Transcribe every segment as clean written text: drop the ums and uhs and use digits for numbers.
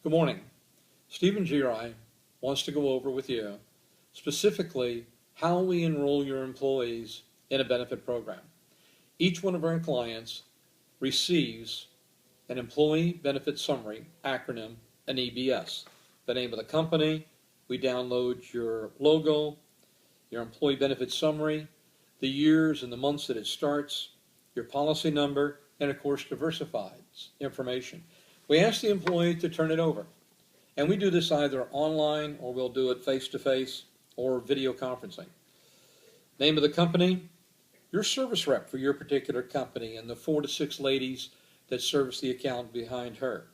Good morning. Stephen Giri wants to go over with you specifically how we enroll your employees in a benefit program. Each one of our clients receives an Employee Benefit Summary, acronym, an EBS. The name of the company, we download your logo, your Employee Benefit Summary, the years and the months that it starts, your policy number, and of course diversified information. We ask the employee to turn it over, and we do this either online or we'll do it face-to-face or video conferencing. Name of the company, your service rep for your particular company, and the 4 to 6 ladies that service the account behind her.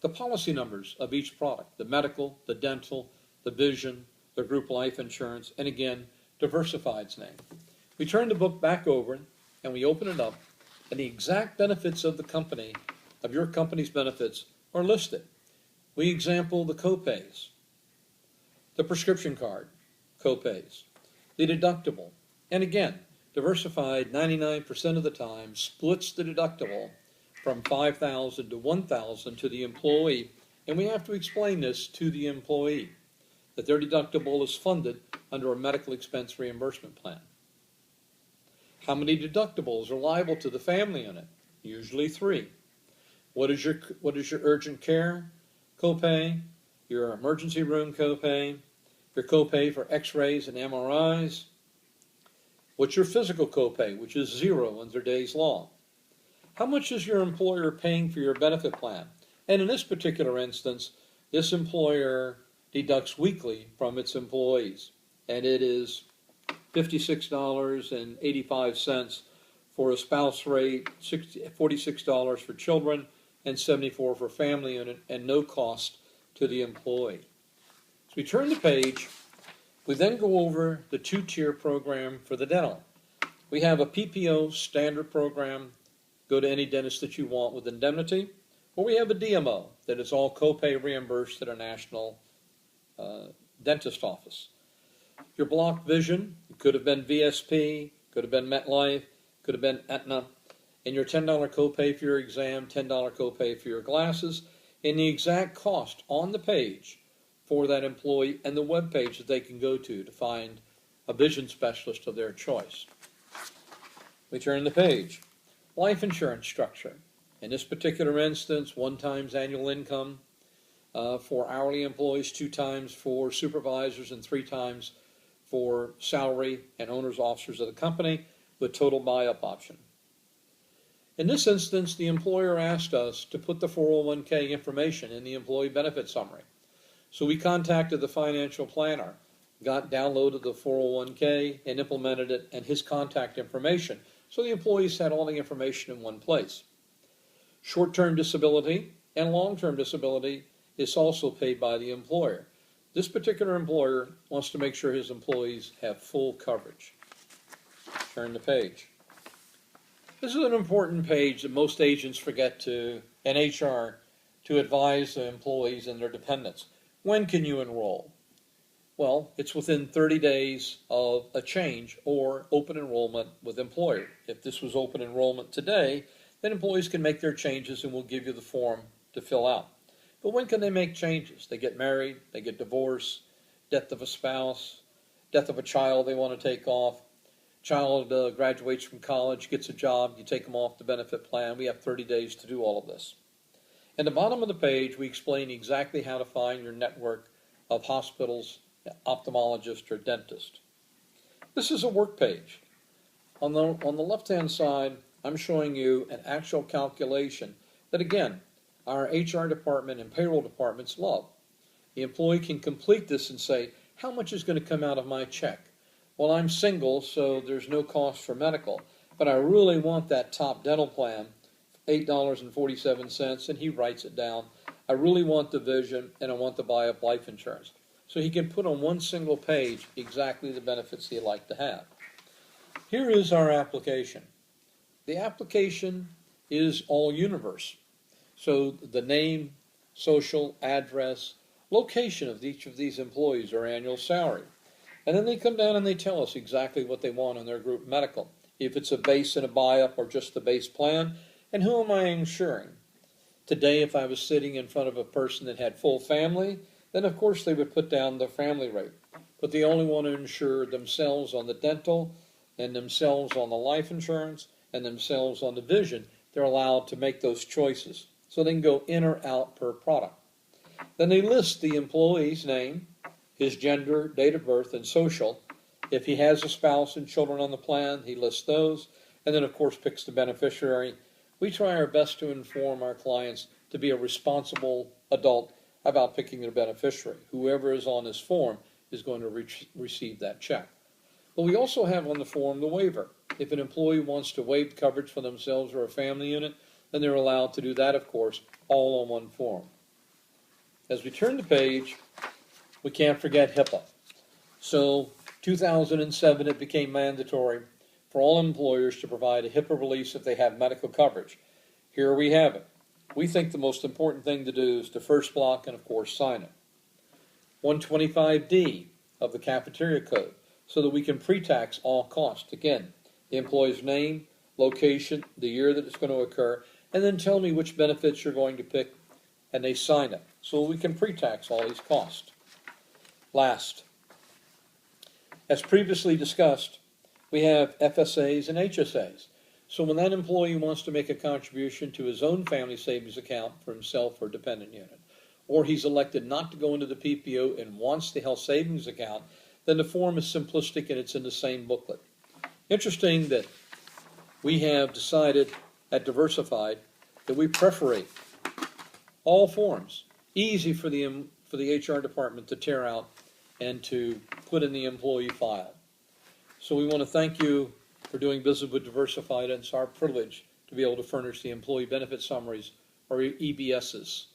The policy numbers of each product, the medical, the dental, the vision, the group life insurance, and again, Diversified's name. We turn the book back over and we open it up, and the exact benefits of the company, of your company's benefits, are listed. We example the copays, the prescription card copays, the deductible, and again, Diversified 99% of the time splits the deductible from $5,000 to $1,000 to the employee, and we have to explain this to the employee, that their deductible is funded under a medical expense reimbursement plan. How many deductibles are liable to the family in it? Usually 3. What is your urgent care copay, your emergency room copay, your copay for x-rays and MRIs? What's your physical copay, which is 0 under Day's law? How much is your employer paying for your benefit plan? And in this particular instance, this employer deducts weekly from its employees, and it is $56.85 for a spouse rate, $46 for children, and $74 for family unit, and no cost to the employee. So we turn the page. We then go over the 2-tier program for the dental. We have a PPO standard program, go to any dentist that you want with indemnity, or we have a DMO that is all copay reimbursed at a national dentist office. Your block vision, it could have been VSP, could have been MetLife, could have been Aetna, and your $10 copay for your exam, $10 copay for your glasses, and the exact cost on the page for that employee and the web page that they can go to find a vision specialist of their choice. We turn the page. Life insurance structure. In this particular instance, 1 times annual income for hourly employees, 2 times for supervisors, and 3 times for salary and owners, officers of the company, with total buy-up option. In this instance, the employer asked us to put the 401k information in the employee benefit summary. So we contacted the financial planner, downloaded the 401k and implemented it and his contact information, so the employees had all the information in one place. Short-term disability and long-term disability is also paid by the employer. This particular employer wants to make sure his employees have full coverage. Turn the page. This is an important page that most agents forget to, and HR, to advise the employees and their dependents. When can you enroll? Well, it's within 30 days of a change or open enrollment with employer. If this was open enrollment today, then employees can make their changes and we'll give you the form to fill out. But when can they make changes? They get married, they get divorced, death of a spouse, death of a child they want to take off, child graduates from college, gets a job, you take them off the benefit plan. We have 30 days to do all of this. At the bottom of the page, we explain exactly how to find your network of hospitals, ophthalmologist, or dentist. This is a work page. On the left-hand side, I'm showing you an actual calculation that, again, our HR department and payroll departments love. The employee can complete this and say, how much is going to come out of my check? Well, I'm single, so there's no cost for medical, but I really want that top dental plan, $8.47, and he writes it down. I really want the vision, and I want the buy-up life insurance. So he can put on one single page exactly the benefits he'd like to have. Here is our application. The application is all universe. So the name, social, address, location of each of these employees, their annual salary. And then they come down and they tell us exactly what they want in their group medical. If it's a base and a buy-up or just the base plan, and who am I insuring? Today, if I was sitting in front of a person that had full family, then of course they would put down the family rate. But they only want to insure themselves on the dental, and themselves on the life insurance, and themselves on the vision. They're allowed to make those choices. So they can go in or out per product. Then they list the employee's name, his gender, date of birth, and social. If he has a spouse and children on the plan, he lists those, and then of course picks the beneficiary. We try our best to inform our clients to be a responsible adult about picking their beneficiary. Whoever is on this form is going to receive that check. But we also have on the form the waiver. If an employee wants to waive coverage for themselves or a family unit, then they're allowed to do that, of course, all on one form. As we turn the page, we can't forget HIPPA. So 2007, it became mandatory for all employers to provide a HIPAA release if they have medical coverage. Here we have it. We think the most important thing to do is to first block and, of course, sign it. 125D of the Cafeteria Code, so that we can pre-tax all costs. Again, the employee's name, location, the year that it's going to occur, and then tell me which benefits you're going to pick, and they sign it. So we can pre-tax all these costs. Last, as previously discussed, we have FSAs and HSAs. So when that employee wants to make a contribution to his own family savings account for himself or dependent unit, or he's elected not to go into the PPO and wants the health savings account, then the form is simplistic and it's in the same booklet. Interesting that we have decided at Diversified that we perforate all forms. Easy for the HR department to tear out and to put in the employee file. So we want to thank you for doing business with Diversified, and it's our privilege to be able to furnish the employee benefit summaries, or EBSs.